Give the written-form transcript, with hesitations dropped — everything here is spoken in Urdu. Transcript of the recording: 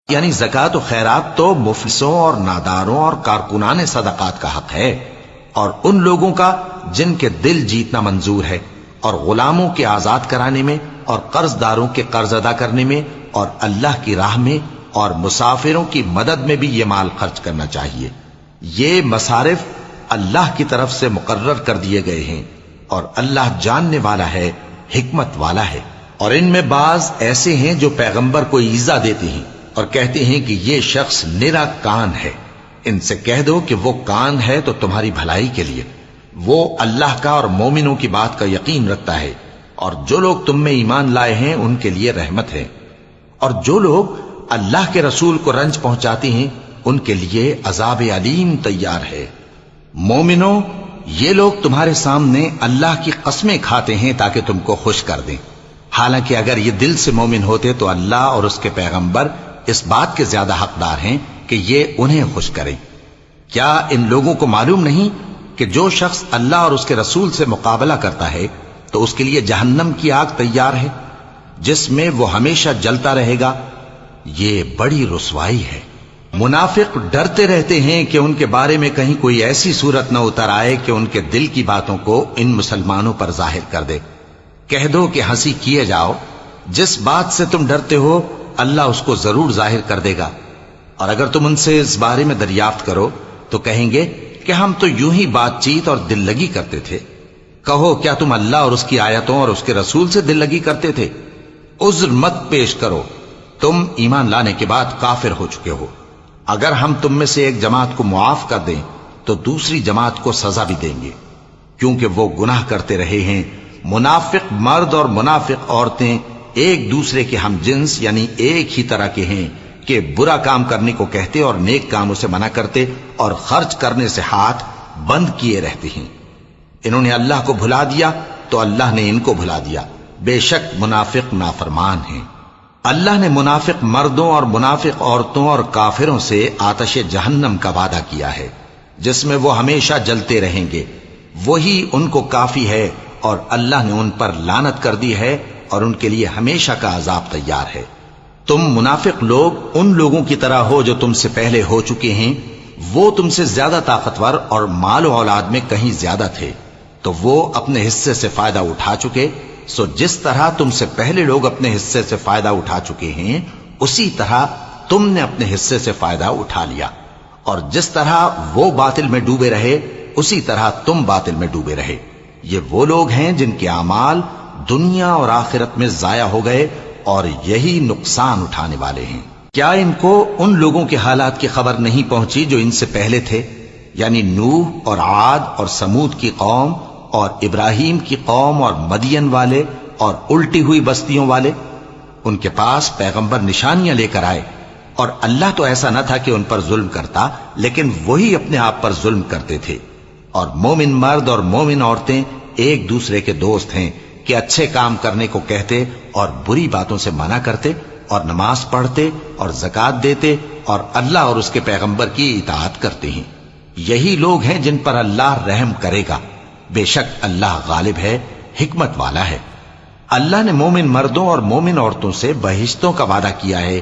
یعنی زکات و خیرات تو مفلسوں اور ناداروں اور کارکنان صدقات کا حق ہے، اور ان لوگوں کا جن کے دل جیتنا منظور ہے، اور غلاموں کے آزاد کرانے میں، اور قرض داروں کے قرض ادا کرنے میں، اور اللہ کی راہ میں اور مسافروں کی مدد میں بھی یہ مال خرچ کرنا چاہیے۔ یہ مصارف اللہ کی طرف سے مقرر کر دیے گئے ہیں، اور اللہ جاننے والا ہے، حکمت والا ہے۔ اور ان میں بعض ایسے ہیں جو پیغمبر کو ایذا دیتے ہیں اور کہتے ہیں کہ یہ شخص نرا کان ہے۔ ان سے کہہ دو کہ وہ کان ہے تو تمہاری بھلائی کے لیے، وہ اللہ کا اور مومنوں کی بات کا یقین رکھتا ہے، اور جو لوگ تم میں ایمان لائے ہیں ان کے لیے رحمت ہے، اور جو لوگ اللہ کے رسول کو رنج پہنچاتے ہیں ان کے لیے عذاب علیم تیار ہے۔ مومنوں، یہ لوگ تمہارے سامنے اللہ کی قسمیں کھاتے ہیں تاکہ تم کو خوش کر دیں، حالانکہ اگر یہ دل سے مومن ہوتے تو اللہ اور اس کے پیغمبر اس بات کے زیادہ حقدار ہیں کہ یہ انہیں خوش کریں۔ کیا ان لوگوں کو معلوم نہیں کہ جو شخص اللہ اور اس کے رسول سے مقابلہ کرتا ہے تو اس کے لیے جہنم کی آگ تیار ہے جس میں وہ ہمیشہ جلتا رہے گا؟ یہ بڑی رسوائی ہے۔ منافق ڈرتے رہتے ہیں کہ ان کے بارے میں کہیں کوئی ایسی صورت نہ اتر آئے کہ ان کے دل کی باتوں کو ان مسلمانوں پر ظاہر کر دے۔ کہہ دو کہ ہنسی کیے جاؤ، جس بات سے تم ڈرتے ہو اللہ اس کو ضرور ظاہر کر دے گا، اور اگر تم ان سے اس بارے میں دریافت کرو تو کہیں گے کہ ہم تو یوں ہی بات چیت اور دل لگی کرتے تھے۔ کہو کیا تم اللہ اور اس کی آیتوں اور اس کے رسول سے دل لگی کرتے تھے؟ عذر مت پیش کرو، تم ایمان لانے کے بعد کافر ہو چکے ہو۔ اگر ہم تم میں سے ایک جماعت کو معاف کر دیں تو دوسری جماعت کو سزا بھی دیں گے، کیونکہ وہ گناہ کرتے رہے ہیں۔ منافق مرد اور منافق عورتیں ایک دوسرے کے ہم جنس یعنی ایک ہی طرح کے ہیں کہ برا کام کرنے کو کہتے اور نیک کاموں سے منع کرتے اور خرچ کرنے سے ہاتھ بند کیے رہتے ہیں۔ انہوں نے اللہ کو بھلا دیا تو اللہ نے ان کو بھلا دیا، بے شک منافق نافرمان ہیں۔ اللہ نے منافق مردوں اور منافق عورتوں اور کافروں سے آتش جہنم کا وعدہ کیا ہے جس میں وہ ہمیشہ جلتے رہیں گے، وہی ان کو کافی ہے، اور اللہ نے ان پر لعنت کر دی ہے اور ان کے لیے ہمیشہ کا عذاب تیار ہے۔ تم منافق لوگ ان لوگوں کی طرح ہو جو تم سے پہلے ہو چکے ہیں، وہ تم سے زیادہ طاقتور اور مال و اولاد میں کہیں زیادہ تھے، تو وہ اپنے حصے سے فائدہ اٹھا چکے، سو جس طرح تم سے پہلے لوگ اپنے حصے سے فائدہ اٹھا چکے ہیں اسی طرح تم نے اپنے حصے سے فائدہ اٹھا لیا، اور جس طرح وہ باطل میں ڈوبے رہے اسی طرح تم باطل میں ڈوبے رہے۔ یہ وہ لوگ ہیں جن کے اعمال دنیا اور آخرت میں ضائع ہو گئے اور یہی نقصان اٹھانے والے ہیں۔ کیا ان کو ان لوگوں کے حالات کی خبر نہیں پہنچی جو ان سے پہلے تھے، یعنی نوح اور عاد اور سمود کی قوم اور ابراہیم کی قوم اور مدین والے اور الٹی ہوئی بستیوں والے؟ ان کے پاس پیغمبر نشانیاں لے کر آئے، اور اللہ تو ایسا نہ تھا کہ ان پر ظلم کرتا، لیکن وہی اپنے آپ پر ظلم کرتے تھے۔ اور مومن مرد اور مومن عورتیں ایک دوسرے کے دوست ہیں کہ اچھے کام کرنے کو کہتے اور بری باتوں سے منع کرتے، اور نماز پڑھتے اور زکوٰۃ دیتے اور اللہ اور اس کے پیغمبر کی اطاعت کرتے ہیں۔ یہی لوگ ہیں جن پر اللہ رحم کرے گا، بے شک اللہ غالب ہے، حکمت والا ہے۔ اللہ نے مومن مردوں اور مومن عورتوں سے بہشتوں کا وعدہ کیا ہے